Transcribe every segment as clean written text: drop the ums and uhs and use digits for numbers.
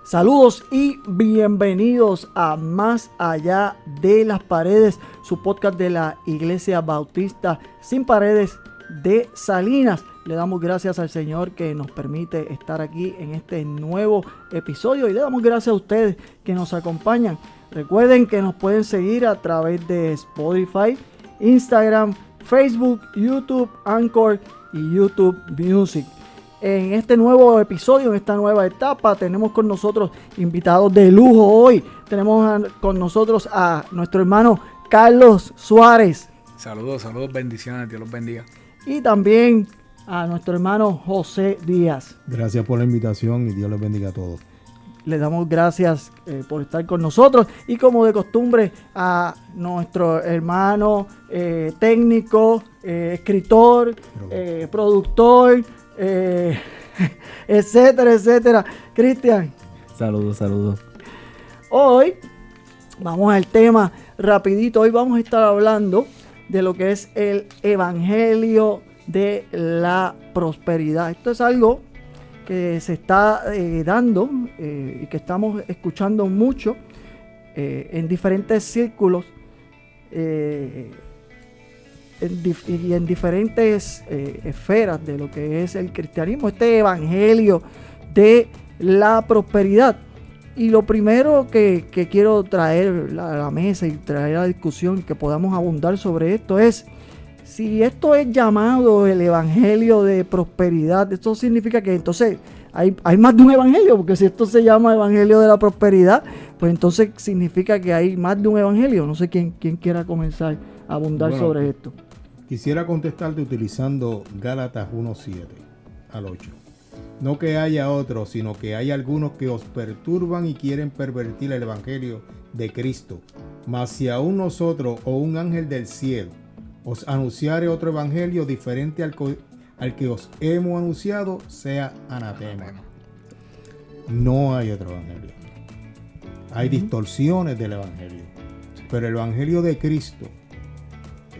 Saludos y bienvenidos a Más Allá de las Paredes, su podcast de la Iglesia Bautista Sin Paredes de Salinas. Le damos gracias al Señor que nos permite estar aquí en este nuevo episodio y le damos gracias a ustedes que nos acompañan. Recuerden que nos pueden seguir a través de Spotify, Instagram, Facebook, YouTube, Anchor y YouTube Music. En este nuevo episodio, en esta nueva etapa, tenemos con nosotros invitados de lujo hoy. Tenemos con nosotros a nuestro hermano Carlos Suárez. Saludos, bendiciones, Dios los bendiga. Y también a nuestro hermano José Díaz. Gracias por la invitación y Dios les bendiga a todos. Le damos gracias por estar con nosotros y como de costumbre a nuestro hermano técnico, escritor, productor, etcétera, etcétera. Cristian. Saludos. Hoy vamos al tema rapidito. Hoy vamos a estar hablando de lo que es el Evangelio de la Prosperidad. Esto es algo que se está dando y que estamos escuchando mucho en diferentes círculos y en diferentes esferas de lo que es el cristianismo, este evangelio de la prosperidad. Y lo primero que quiero traer a la mesa y traer a la discusión, que podamos abundar sobre esto, es si esto es llamado el evangelio de prosperidad. Esto significa que entonces hay más de un evangelio, porque si esto se llama evangelio de la prosperidad, pues entonces significa que hay más de un evangelio. No sé quién quiera comenzar a abundar sobre esto. Quisiera contestarte utilizando Gálatas 1:7 al 8. No que haya otros, sino que hay algunos que os perturban y quieren pervertir el evangelio de Cristo. Mas si aún nosotros o un ángel del cielo os anunciare otro evangelio diferente al que os hemos anunciado, sea anatema. No hay otro evangelio. Hay distorsiones del evangelio. Pero el evangelio de Cristo,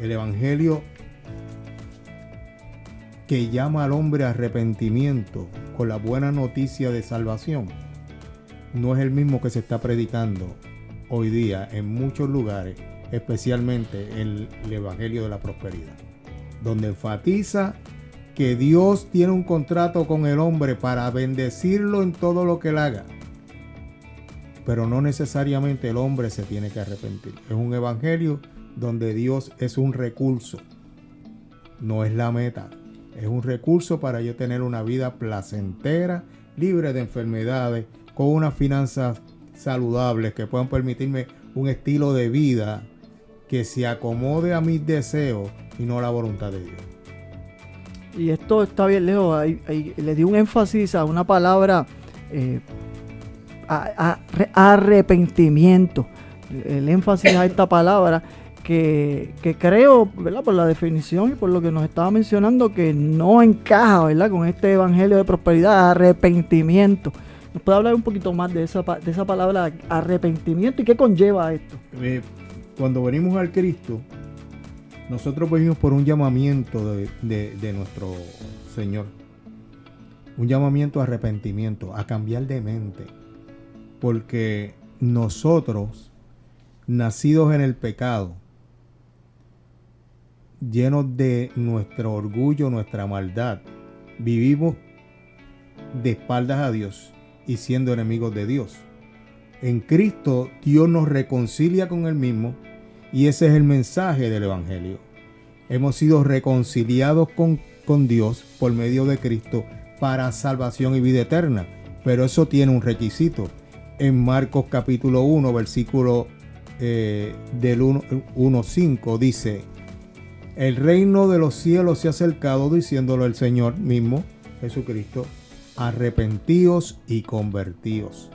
el evangelio que llama al hombre a arrepentimiento con la buena noticia de salvación, no es el mismo que se está predicando hoy día en muchos lugares, especialmente el evangelio de la prosperidad, donde enfatiza que Dios tiene un contrato con el hombre para bendecirlo en todo lo que él haga, pero no necesariamente el hombre se tiene que arrepentir. Es un evangelio donde Dios es un recurso, no es la meta. Es un recurso para yo tener una vida placentera, libre de enfermedades, con unas finanzas saludables que puedan permitirme un estilo de vida que se acomode a mis deseos y no a la voluntad de Dios. Y esto está bien lejos. Le di un énfasis a una palabra, arrepentimiento. El énfasis a esta palabra que creo, ¿verdad?, por la definición y por lo que nos estaba mencionando, que no encaja, ¿verdad?, con este evangelio de prosperidad, arrepentimiento. ¿Nos puede hablar un poquito más de esa palabra arrepentimiento y qué conlleva esto? Cuando venimos al Cristo, nosotros venimos por un llamamiento de nuestro Señor. Un llamamiento a arrepentimiento, a cambiar de mente. Porque nosotros, nacidos en el pecado, llenos de nuestro orgullo, nuestra maldad, vivimos de espaldas a Dios y siendo enemigos de Dios. En Cristo, Dios nos reconcilia con Él mismo y ese es el mensaje del evangelio. Hemos sido reconciliados con Dios por medio de Cristo para salvación y vida eterna, pero eso tiene un requisito. En Marcos capítulo 1, versículo del 1:5 dice: el reino de los cielos se ha acercado, diciéndolo el Señor mismo, Jesucristo, arrepentíos y convertíos.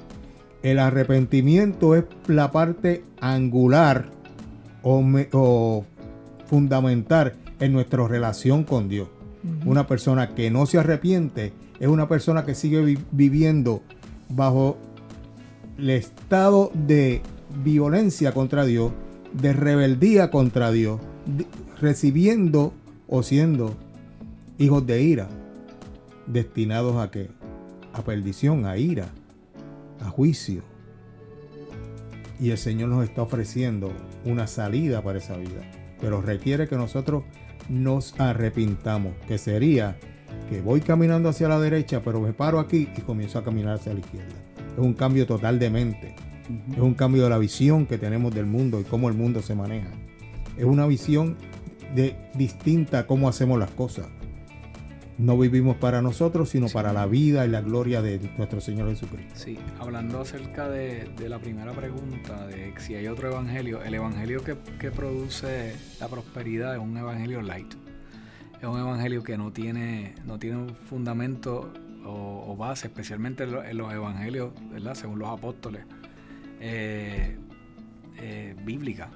El arrepentimiento es la parte angular o fundamental en nuestra relación con Dios. Una persona que no se arrepiente es una persona que sigue viviendo bajo el estado de violencia contra Dios, de rebeldía contra Dios, recibiendo o siendo hijos de ira, destinados a ¿qué? A perdición, a ira. a juicio. Y el Señor nos está ofreciendo una salida para esa vida. Pero requiere que nosotros nos arrepintamos, que sería que voy caminando hacia la derecha, pero me paro aquí y comienzo a caminar hacia la izquierda. Es un cambio total de mente. Es un cambio de la visión que tenemos del mundo y cómo el mundo se maneja. Es una visión distinta a cómo hacemos las cosas. No vivimos para nosotros, sino para la vida y la gloria de nuestro Señor Jesucristo. Sí, hablando acerca de la primera pregunta, de si hay otro evangelio, el evangelio que produce la prosperidad es un evangelio light. Es un evangelio que no tiene un fundamento o base, especialmente en los evangelios, ¿verdad? Según los apóstoles, bíblica.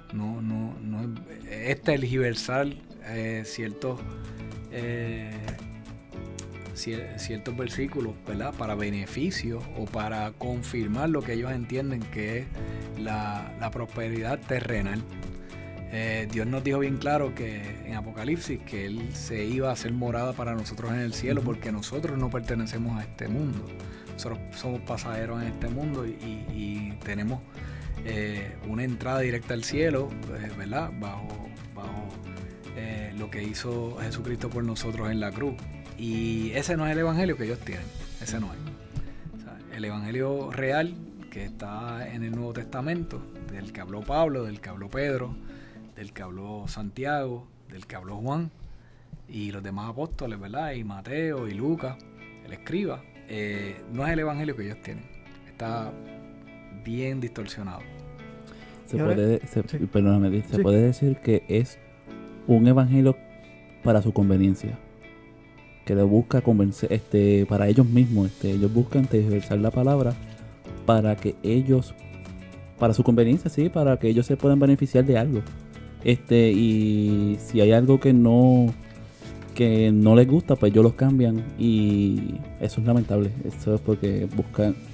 Es tergiversar ciertos versículos, ¿verdad? Para beneficio o para confirmar lo que ellos entienden que es la prosperidad terrenal. Dios nos dijo bien claro que en Apocalipsis que Él se iba a hacer morada para nosotros en el cielo, porque nosotros no pertenecemos a este mundo. Nosotros somos pasajeros en este mundo y tenemos una entrada directa al cielo, ¿verdad? Bajo lo que hizo Jesucristo por nosotros en la cruz. Y ese no es el evangelio que ellos tienen. Ese no es. O sea, el evangelio real que está en el Nuevo Testamento, del que habló Pablo, del que habló Pedro, del que habló Santiago, del que habló Juan y los demás apóstoles, ¿verdad? Y Mateo y Lucas, el escriba, no es el evangelio que ellos tienen. Está bien distorsionado. Se puede decir que es un evangelio para su conveniencia, que le busca convencer, para ellos mismos, ellos buscan tergiversar la palabra para que ellos, para su conveniencia, sí, para que ellos se puedan beneficiar de algo. Y si hay algo que no les gusta, pues ellos los cambian, y eso es lamentable. Eso es porque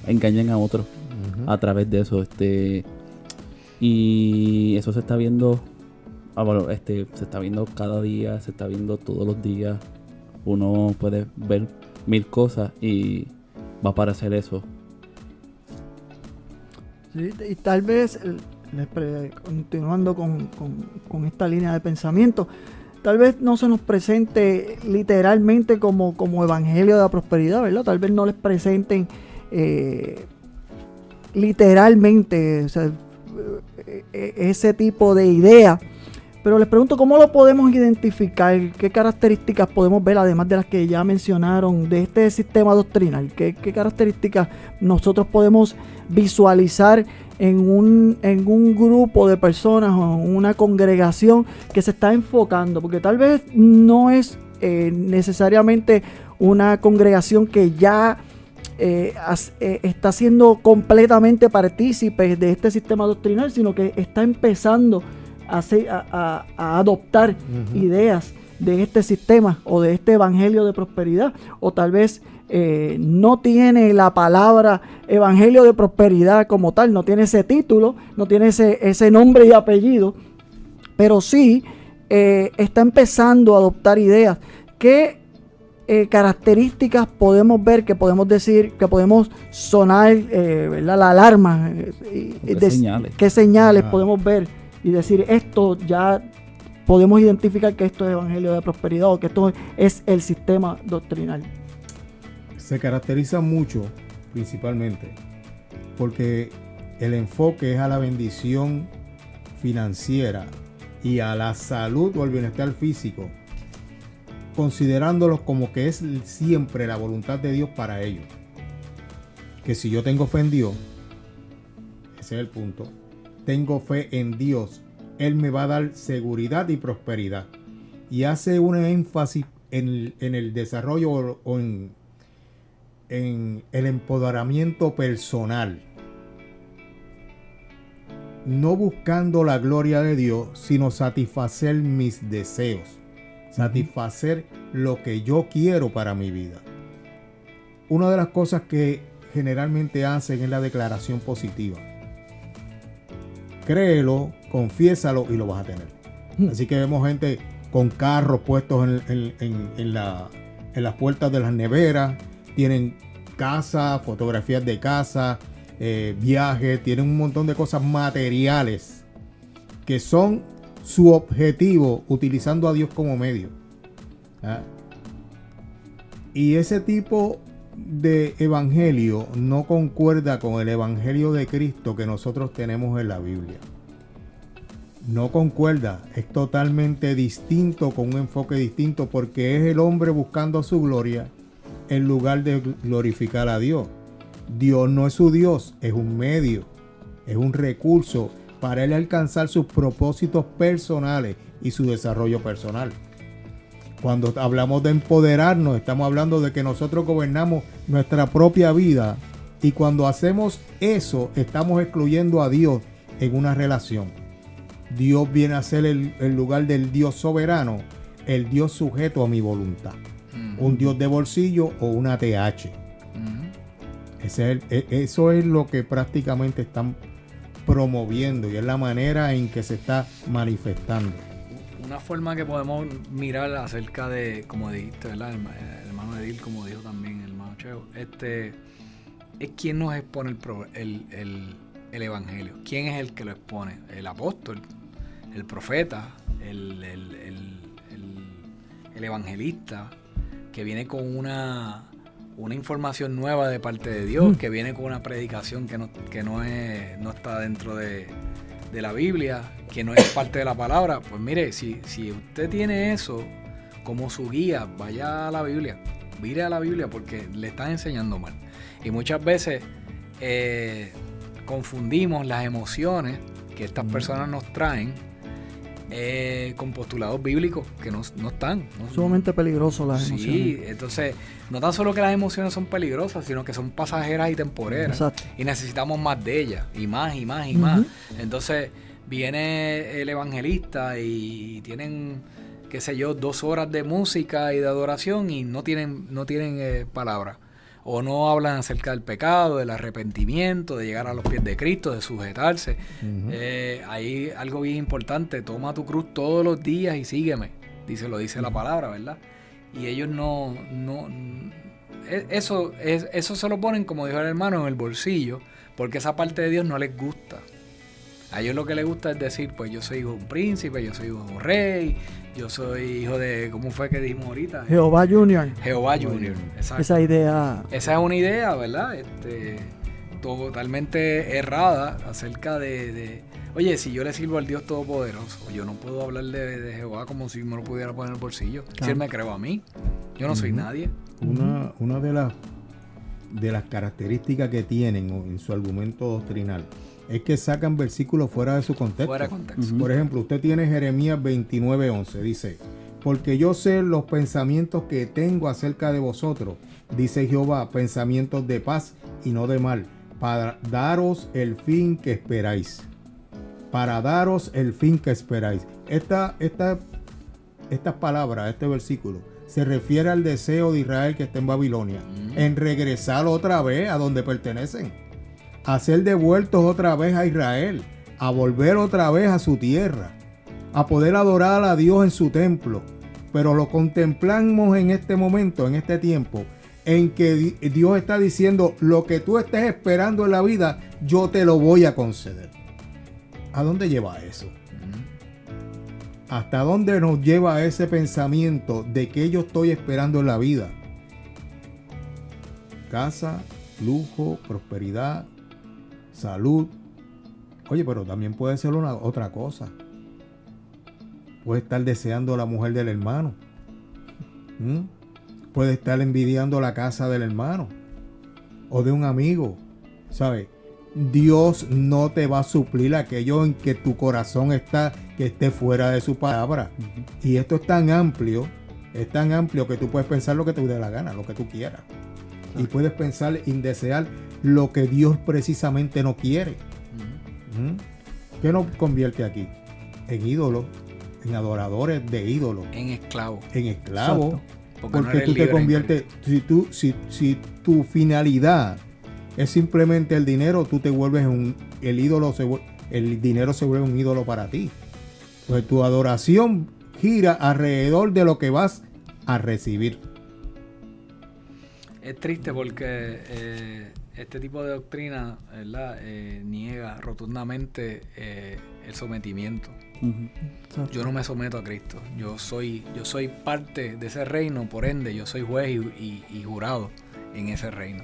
engañan a otros a través de eso. Y eso se está viendo, se está viendo cada día, se está viendo todos los días. Uno puede ver 1000 cosas y va a aparecer eso. Sí, y tal vez, continuando con esta línea de pensamiento, tal vez no se nos presente literalmente como evangelio de la prosperidad, ¿verdad? Tal vez no les presenten literalmente, o sea, ese tipo de idea. Pero les pregunto, ¿cómo lo podemos identificar? ¿Qué características podemos ver, además de las que ya mencionaron, de este sistema doctrinal? ¿Qué características nosotros podemos visualizar en un grupo de personas o en una congregación que se está enfocando? Porque tal vez no es necesariamente una congregación que ya está siendo completamente partícipe de este sistema doctrinal, sino que está empezando a adoptar ideas de este sistema o de este evangelio de prosperidad, o tal vez no tiene la palabra evangelio de prosperidad como tal, no tiene ese título, no tiene ese nombre y apellido, pero sí está empezando a adoptar ideas. ¿Qué características podemos ver, que podemos decir, que podemos sonar ¿verdad? La alarma? ¿Qué señales podemos ver y decir, esto ya podemos identificar que esto es evangelio de prosperidad o que esto es el sistema doctrinal? Se caracteriza mucho, principalmente, porque el enfoque es a la bendición financiera y a la salud o al bienestar físico, considerándolos como que es siempre la voluntad de Dios para ellos. Que si yo tengo fe en Dios, ese es el punto, tengo fe en Dios, Él me va a dar seguridad y prosperidad. Y hace un énfasis en el desarrollo o en el empoderamiento personal. No buscando la gloria de Dios, sino satisfacer mis deseos. Satisfacer lo que yo quiero para mi vida. Una de las cosas que generalmente hacen es la declaración positiva. Créelo, confiésalo y lo vas a tener. Así que vemos gente con carros puestos en las puertas de las neveras, tienen casa, fotografías de casa, viajes, tienen un montón de cosas materiales que son su objetivo utilizando a Dios como medio. ¿Ah? Y ese tipo de evangelio no concuerda con el evangelio de Cristo que nosotros tenemos en la Biblia. No concuerda, es totalmente distinto, con un enfoque distinto, porque es el hombre buscando su gloria en lugar de glorificar a Dios. Dios no es su Dios, es un medio, es un recurso para él alcanzar sus propósitos personales y su desarrollo personal. Cuando hablamos de empoderarnos, estamos hablando de que nosotros gobernamos nuestra propia vida, y cuando hacemos eso, estamos excluyendo a Dios en una relación. Dios viene a ser el lugar del Dios soberano, el Dios sujeto a mi voluntad. Un Dios de bolsillo o una TH. Eso es lo que prácticamente están promoviendo, y es la manera en que se está manifestando. Una forma que podemos mirar acerca de, como dijiste, ¿verdad? El hermano Edil, como dijo también el hermano Cheo, es quién nos expone el evangelio. ¿Quién es el que lo expone? El apóstol, el profeta, el evangelista, que viene con una información nueva de parte de Dios, que viene con una predicación que no está dentro de la Biblia, que no es parte de la palabra. Pues mire, si usted tiene eso como su guía, vaya a la Biblia, mire a la Biblia, porque le están enseñando mal. Y muchas veces confundimos las emociones que estas personas nos traen con postulados bíblicos que no están. Sumamente peligrosos las emociones. Sí, entonces no tan solo que las emociones son peligrosas, sino que son pasajeras y temporeras. Exacto. Y necesitamos más de ellas, y más, y más, y más. Entonces viene el evangelista y tienen, qué sé yo, 2 horas de música y de adoración, y no tienen palabras. O no hablan acerca del pecado, del arrepentimiento, de llegar a los pies de Cristo, de sujetarse. Hay algo bien importante: toma tu cruz todos los días y sígueme. Lo dice la palabra, ¿verdad? Y ellos eso se lo ponen, como dijo el hermano, en el bolsillo, porque esa parte de Dios no les gusta. A ellos lo que les gusta es decir, pues yo soy hijo de un príncipe, yo soy hijo de un rey, yo soy hijo de, ¿cómo fue que dijimos ahorita? Jehová Junior. Jehová Junior, exacto. Esa idea. Esa es una idea, ¿verdad? Totalmente errada acerca de, oye, si yo le sirvo al Dios Todopoderoso, yo no puedo hablar de Jehová como si me lo pudiera poner en el bolsillo. Claro. Si él me creó a mí, yo no soy nadie. Una de las características que tienen en su argumento doctrinal es que sacan versículos fuera de su contexto. Fuera de contexto. Por ejemplo, usted tiene Jeremías 29:11, dice: porque yo sé los pensamientos que tengo acerca de vosotros, dice Jehová, pensamientos de paz y no de mal, para daros el fin que esperáis. Para daros el fin que esperáis. Estas palabras, este versículo, se refiere al deseo de Israel que está en Babilonia, en regresar otra vez a donde pertenecen, a ser devueltos otra vez a Israel, a volver otra vez a su tierra, a poder adorar a Dios en su templo. Pero lo contemplamos en este momento, en este tiempo, en que Dios está diciendo: lo que tú estés esperando en la vida, yo te lo voy a conceder. ¿A dónde lleva eso? ¿Hasta dónde nos lleva ese pensamiento de que yo estoy esperando en la vida? Casa, lujo, prosperidad, salud. Oye, pero también puede ser otra cosa. Puede estar deseando la mujer del hermano. Puede estar envidiando la casa del hermano o de un amigo. ¿Sabes? Dios no te va a suplir aquello en que tu corazón está, que esté fuera de su palabra. Y esto es tan amplio que tú puedes pensar lo que te dé la gana, lo que tú quieras. Y puedes pensar y desear lo que Dios precisamente no quiere. ¿Qué nos convierte aquí? En ídolos, en adoradores de ídolos. En esclavos. En esclavos. Porque no eres tú te libre conviertes, si tu finalidad es simplemente el dinero, tú te vuelves el dinero se vuelve un ídolo para ti. Pues tu adoración gira alrededor de lo que vas a recibir. Es triste porque este tipo de doctrina, ¿verdad? Niega rotundamente el sometimiento. Yo no me someto a Cristo. Yo soy parte de ese reino, por ende, yo soy juez y jurado en ese reino.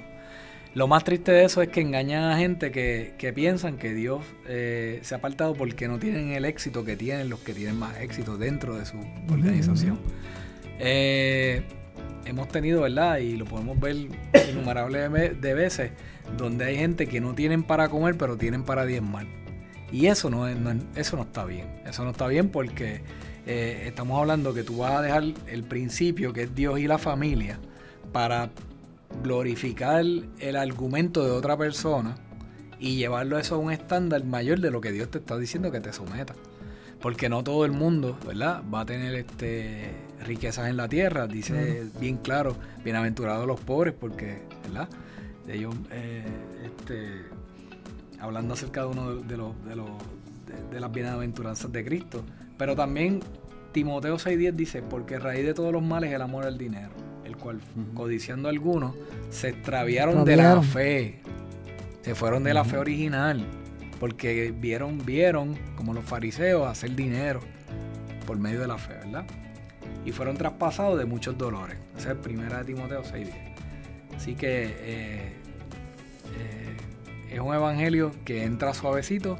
Lo más triste de eso es que engañan a gente que piensan que Dios se ha apartado porque no tienen el éxito que tienen los que tienen más éxito dentro de su organización. Hemos tenido, ¿verdad? Y lo podemos ver innumerables de veces, donde hay gente que no tienen para comer, pero tienen para diezmar. Y eso no está bien. Eso no está bien porque estamos hablando que tú vas a dejar el principio, que es Dios y la familia, para glorificar el argumento de otra persona y llevarlo eso a un estándar mayor de lo que Dios te está diciendo que te someta. Porque no todo el mundo, ¿verdad?, va a tener riquezas en la tierra. Dice bien claro, bienaventurados los pobres, porque, ¿verdad?, ellos, hablando acerca de uno de las bienaventuranzas de Cristo. Pero también Timoteo 6:10 dice, porque raíz de todos los males es el amor al dinero, el cual, codiciando algunos, se extraviaron de la fe. Se fueron de la fe original, porque vieron, como los fariseos, hacer dinero por medio de la fe, ¿verdad? Y fueron traspasados de muchos dolores. Esa es 1 Timoteo 6:10. Así que es un evangelio que entra suavecito,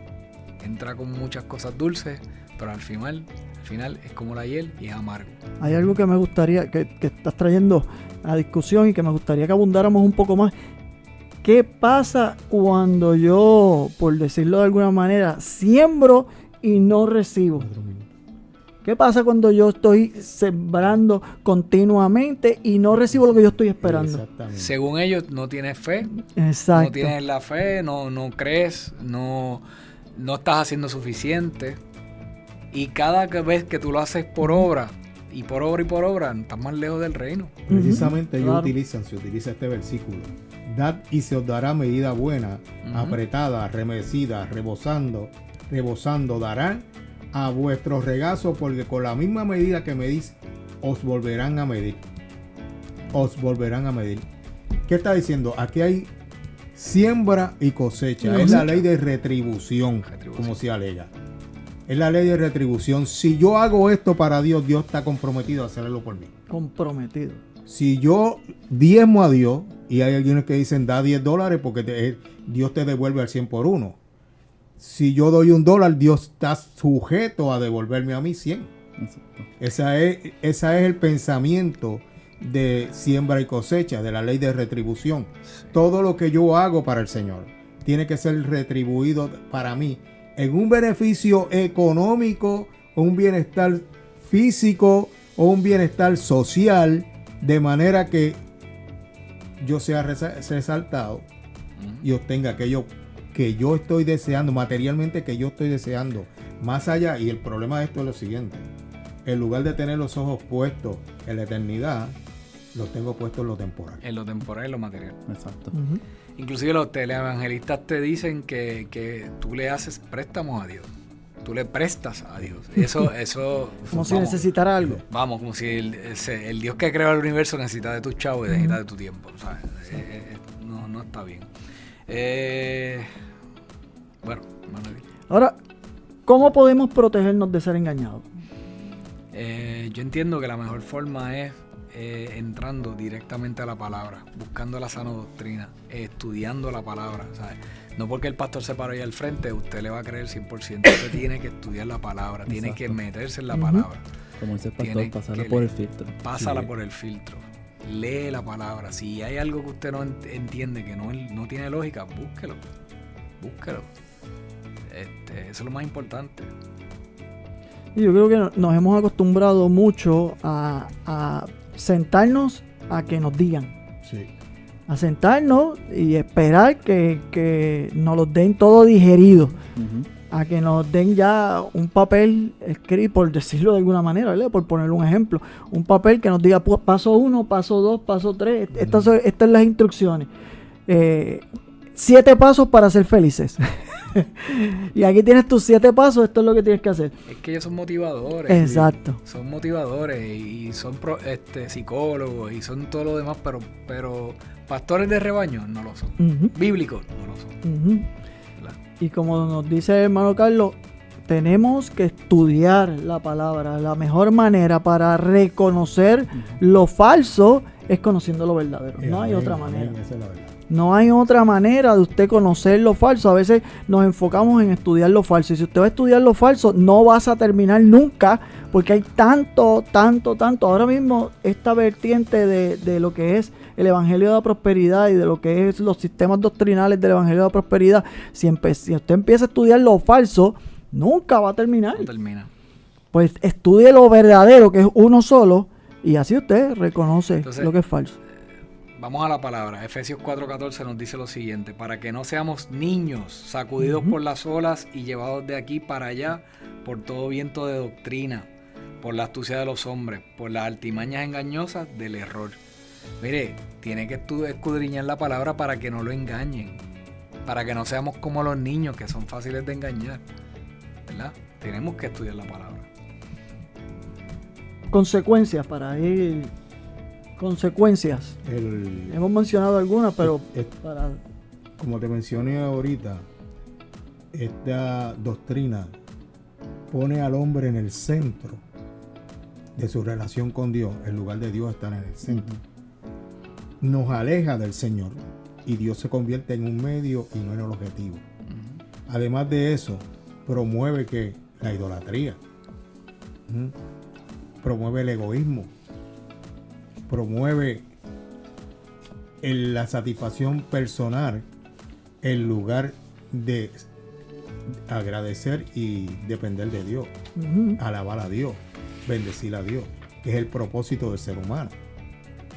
entra con muchas cosas dulces, pero al final es como la hiel y es amargo. Hay algo que me gustaría, que estás trayendo a discusión y que me gustaría que abundáramos un poco más. ¿Qué pasa cuando yo, por decirlo de alguna manera, siembro y no recibo? ¿Qué pasa cuando yo estoy sembrando continuamente y no recibo lo que yo estoy esperando? Según ellos, no tienes fe. Exacto. No tienes la fe, no crees, no estás haciendo suficiente. Y cada vez que tú lo haces por obra, y por obra, estás más lejos del reino. Precisamente ellos se utiliza este versículo. Dad y se os dará medida buena, apretada, remecida, rebosando, darán a vuestros regazos, porque con la misma medida que medís, os volverán a medir. ¿Qué está diciendo? Aquí hay siembra y cosecha. Es la ley de retribución, como se alega. Es la ley de retribución. Si yo hago esto para Dios, Dios está comprometido a hacerlo por mí. Comprometido. Si yo diezmo a Dios, y hay algunos que dicen da $10 porque Dios te devuelve al 100 por 1. Si yo doy $1, Dios está sujeto a devolverme a mí 100. Ese es el pensamiento de siembra y cosecha, de la ley de retribución. Todo lo que yo hago para el Señor tiene que ser retribuido para mí en un beneficio económico, o un bienestar físico, o un bienestar social, de manera que yo sea resaltado y obtenga aquello que yo estoy deseando, materialmente que yo estoy deseando, más allá. Y el problema de esto es lo siguiente: en lugar de tener los ojos puestos en la eternidad, los tengo puestos en lo temporal. En lo temporal y en lo material. Exacto. Inclusive los teleevangelistas te dicen que tú le haces préstamos a Dios. Tú le prestas a Dios. Eso como si necesitara algo. Vamos, como si el Dios que creó el universo necesita de tus chavos y necesita de tu tiempo, ¿sabes? No está bien. Bueno, Manuel. Ahora, ¿cómo podemos protegernos de ser engañados? Yo entiendo que la mejor forma es entrando directamente a la palabra, buscando la sana doctrina, estudiando la palabra, ¿sabes? No porque el pastor se paró ahí al frente, usted le va a creer 100%. Usted tiene que estudiar la palabra, tiene que meterse en la palabra. Como dice el pastor, pasarla por el filtro. Pásala por el filtro. Lee la palabra. Si hay algo que usted no entiende, que no tiene lógica, búsquelo. Eso es lo más importante. Y yo creo que nos hemos acostumbrado mucho a sentarnos a que nos digan. Sí. A sentarnos y esperar que nos los den todo digerido. A que nos den ya un papel escrito, por decirlo de alguna manera, ¿verdad? Por poner un ejemplo. Un papel que nos diga pues, paso 1, paso 2, paso 3. Estas son las instrucciones. 7 pasos para ser felices. Y aquí tienes tus 7 pasos, esto es lo que tienes que hacer. Es que ellos son motivadores. Exacto. Son motivadores y son psicólogos y son todo lo demás, pero pastores de rebaño no lo son. Ujú, Bíblicos no lo son. ujú. ¿Verdad? Y como nos dice el hermano Carlos, tenemos que estudiar la palabra. La mejor manera para reconocer lo falso es conociendo lo verdadero. No hay Amén, otra amén, manera. esa es la verdad. No hay otra manera de usted conocer lo falso. A veces nos enfocamos en estudiar lo falso. Y si usted va a estudiar lo falso, no vas a terminar nunca. Porque hay tanto. Ahora mismo esta vertiente de lo que es el Evangelio de la Prosperidad y de lo que es los sistemas doctrinales del Evangelio de la Prosperidad. Si usted empieza a estudiar lo falso, nunca va a terminar. No termina. Pues estudie lo verdadero, que es uno solo. Y así usted reconoce Entonces, lo que es falso. Vamos a la palabra. Efesios 4:14 nos dice lo siguiente: para que no seamos niños sacudidos por las olas y llevados de aquí para allá por todo viento de doctrina, por la astucia de los hombres, por las artimañas engañosas del error. Mire, tiene que escudriñar la palabra para que no lo engañen, para que no seamos como los niños que son fáciles de engañar, ¿verdad? Tenemos que estudiar la palabra. Consecuencias para ir. Consecuencias. Hemos mencionado algunas, pero para... Como te mencioné ahorita, esta doctrina pone al hombre en el centro de su relación con Dios, en lugar de Dios estar en el centro. Nos aleja del Señor y Dios se convierte en un medio y no en el objetivo. Además de eso, promueve que la idolatría, promueve el egoísmo, promueve la satisfacción personal en lugar de agradecer y depender de Dios, alabar a Dios, bendecir a Dios, que es el propósito del ser humano.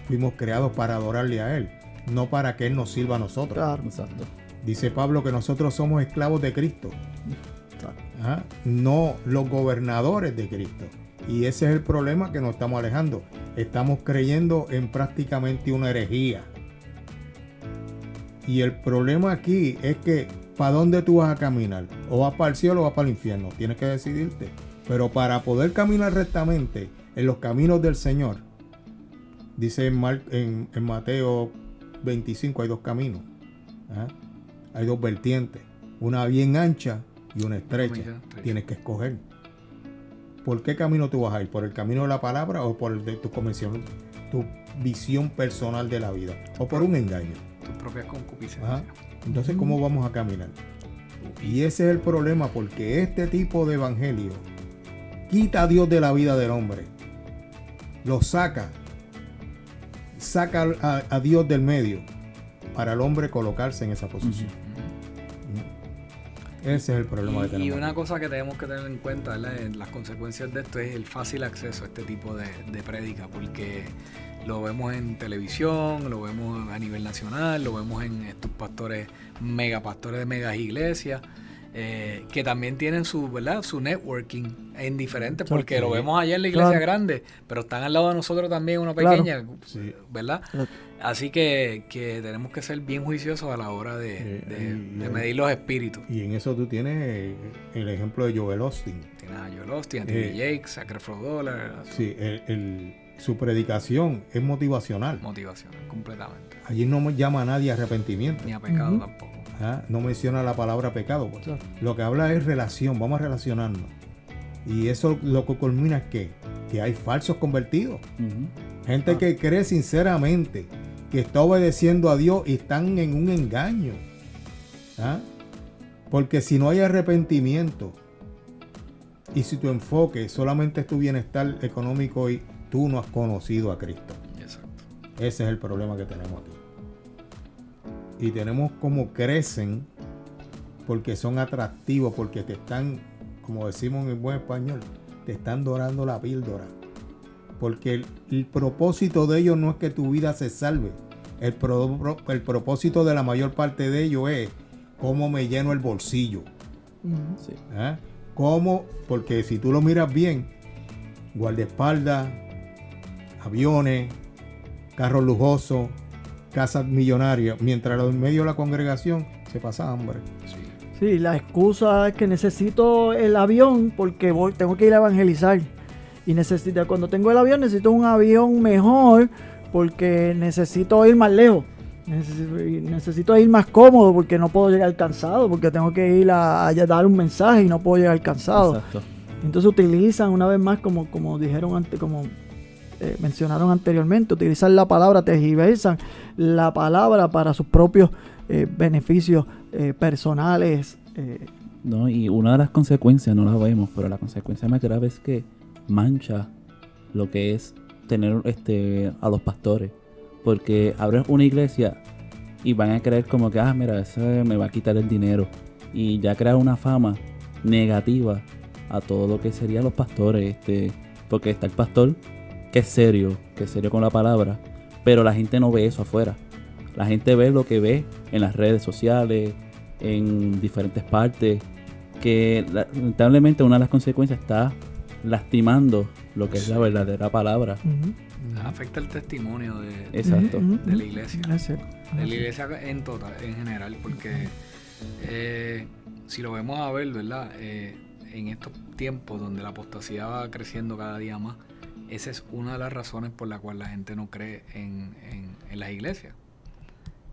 Fuimos creados para adorarle a Él, no para que Él nos sirva a nosotros. Claro. Exacto. Dice Pablo que nosotros somos esclavos de Cristo, Claro. no los gobernadores de Cristo. Y ese es el problema que nos estamos alejando. Estamos creyendo en prácticamente una herejía. Y el problema aquí es que ¿para dónde tú vas a caminar? O vas para el cielo o vas para el infierno. Tienes que decidirte. Pero para poder caminar rectamente en los caminos del Señor, dice en Mateo 25, hay 2 caminos. Hay 2 vertientes. Una bien ancha y una estrecha. Tienes que escoger. ¿Por qué camino tú vas a ir? ¿Por el camino de la palabra o por el de tu convención, tu visión personal de la vida? ¿O por un engaño? Tus propias concupiscencias. Entonces, ¿cómo vamos a caminar? Y ese es el problema, porque este tipo de evangelio quita a Dios de la vida del hombre. Lo saca a Dios del medio para el hombre colocarse en esa posición. Ese es el problema que tenemos. Y una cosa que tenemos que tener en cuenta, ¿verdad? En las consecuencias de esto es el fácil acceso a este tipo de prédica, porque lo vemos en televisión, lo vemos a nivel nacional, lo vemos en estos pastores de megas iglesias, que también tienen su networking en diferentes, porque lo vemos allá en la iglesia grande, pero están al lado de nosotros también una pequeña, ¿verdad? Así que tenemos que ser bien juiciosos a la hora de medir los espíritus. Y en eso tú tienes el ejemplo de Joel Osteen. Tienes a Joel Osteen, a T.D. Jakes, a Creflo Dollar. Sí, su predicación es motivacional. Motivacional, completamente. Allí no llama a nadie a arrepentimiento. Ni a pecado tampoco. No menciona la palabra pecado. Pues. Lo que habla es relación, vamos a relacionarnos. Y eso lo que culmina es que hay falsos convertidos. Gente que cree sinceramente que está obedeciendo a Dios y están en un engaño. Porque si no hay arrepentimiento y si tu enfoque solamente es tu bienestar económico y tú no has conocido a Cristo. Exacto. Ese es el problema que tenemos aquí. Y tenemos como crecen porque son atractivos, porque te están, como decimos en buen español, te están dorando la píldora. Porque el propósito de ellos no es que tu vida se salve. El propósito de la mayor parte de ellos es cómo me lleno el bolsillo. Sí. ¿Cómo? Porque si tú lo miras bien, guardaespaldas, aviones, carros lujosos, casas millonarias, mientras en medio de la congregación se pasa hambre. Sí, la excusa es que necesito el avión porque tengo que ir a evangelizar. Y cuando tengo el avión necesito un avión mejor porque necesito ir más lejos. Necesito ir más cómodo porque no puedo llegar cansado, porque tengo que ir a dar un mensaje y no puedo llegar cansado. Exacto. Entonces utilizan una vez más, como dijeron antes, como mencionaron anteriormente, utilizan la palabra, tergiversan la palabra para sus propios beneficios personales. No, y una de las consecuencias, no las vemos, pero la consecuencia más grave es que mancha lo que es tener a los pastores. Porque abres una iglesia y van a creer como que, mira, eso me va a quitar el dinero. Y ya crear una fama negativa a todo lo que serían los pastores. Porque está el pastor que es serio con la palabra, pero la gente no ve eso afuera. La gente ve lo que ve en las redes sociales, en diferentes partes, que lamentablemente una de las consecuencias está lastimando lo que es la verdadera palabra. Afecta el testimonio Exacto. de la iglesia. De la iglesia en general, porque si lo vemos a ver, ¿verdad? En estos tiempos donde la apostasía va creciendo cada día más, esa es una de las razones por la cual la gente no cree en las iglesias.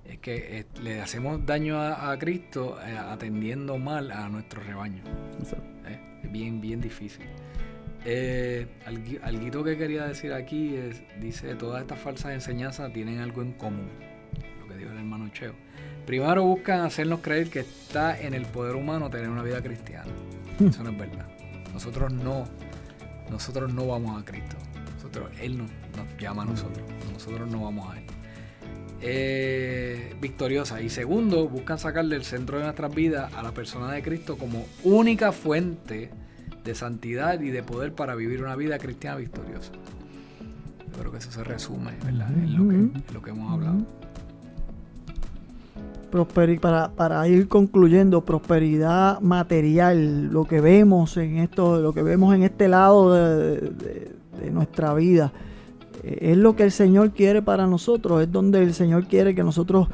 Es que le hacemos daño a Cristo atendiendo mal a nuestro rebaño. Es bien difícil. Algo que quería decir aquí dice, todas estas falsas enseñanzas tienen algo en común, lo que dijo el hermano Cheo. Primero buscan hacernos creer que está en el poder humano tener una vida cristiana. Eso no es verdad. Nosotros no vamos a Cristo. Él nos llama a nosotros no vamos a Él. Victoriosa. Y segundo, buscan sacar del centro de nuestras vidas a la persona de Cristo como única fuente de santidad y de poder para vivir una vida cristiana victoriosa. Yo creo que eso se resume, ¿verdad? En lo que hemos hablado. Para ir concluyendo, prosperidad material, lo que vemos en este lado de nuestra vida, es lo que el Señor quiere para nosotros, es donde el Señor quiere que nosotros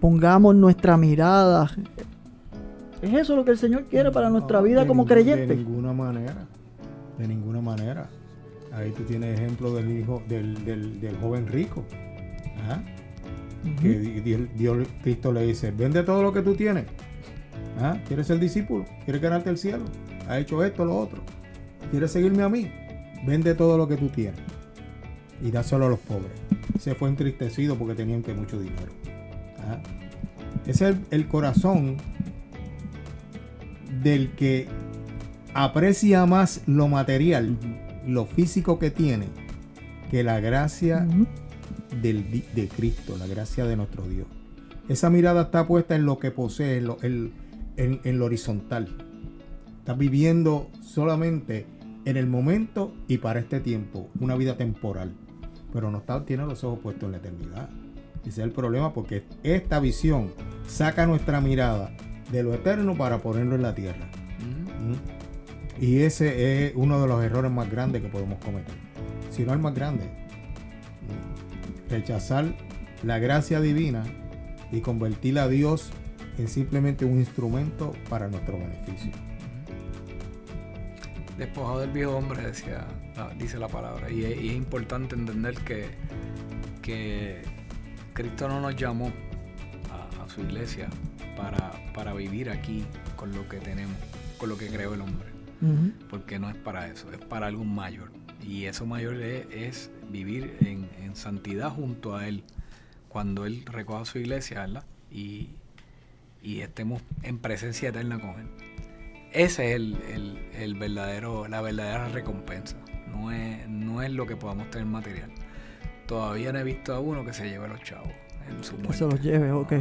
pongamos nuestra mirada. ¿Es eso lo que el Señor quiere para nuestra vida como creyentes? De ninguna manera. Ahí tú tienes ejemplo del hijo del joven rico. Que Cristo le dice, vende todo lo que tú tienes. ¿Quieres ser discípulo? ¿Quieres ganarte el cielo? ¿Has hecho esto, lo otro? ¿Quieres seguirme a mí? Vende todo lo que tú tienes y dáselo a los pobres. Se fue entristecido porque tenían mucho dinero. Ese es el corazón del que aprecia más lo material, lo físico que tiene, que la gracia de Cristo, la gracia de nuestro Dios. Esa mirada está puesta en lo que posee, en lo horizontal. Estás viviendo solamente en el momento y para este tiempo, una vida temporal, pero no tiene los ojos puestos en la eternidad. Ese es el problema, porque esta visión saca nuestra mirada de lo eterno para ponerlo en la tierra. Y ese es uno de los errores más grandes que podemos cometer, si no el más grande. Rechazar la gracia divina y convertir a Dios en simplemente un instrumento para nuestro beneficio. Despojado del viejo hombre, dice la palabra, y es importante entender que Cristo no nos llamó a su iglesia para vivir aquí con lo que tenemos, con lo que creó el hombre, porque no es para eso, es para algo mayor, y eso mayor es vivir en santidad junto a Él, cuando Él recoja su iglesia, ¿verdad? Y estemos en presencia eterna con Él. Ese es la verdadera recompensa. No es lo que podamos tener material. Todavía no he visto a uno que se lleve a los chavos en su muerte. Que se los lleve, ok.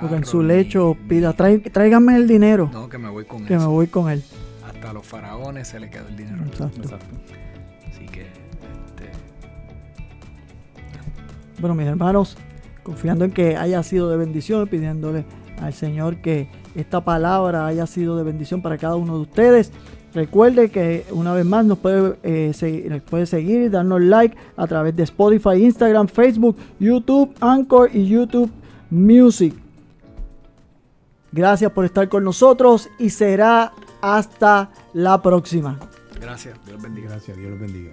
Porque en su lecho pida, tráigame el dinero. No, que me voy con él. Que me voy con él. Hasta a los faraones se le quedó el dinero. Exacto. Así que Bueno, mis hermanos, confiando en que haya sido de bendición, pidiéndole al Señor que esta palabra haya sido de bendición para cada uno de ustedes. Recuerde que una vez más nos puede seguir y darnos like a través de Spotify, Instagram, Facebook, YouTube, Anchor y YouTube Music. Gracias por estar con nosotros y será hasta la próxima. Gracias, Dios bendiga. Gracias, Dios los bendiga.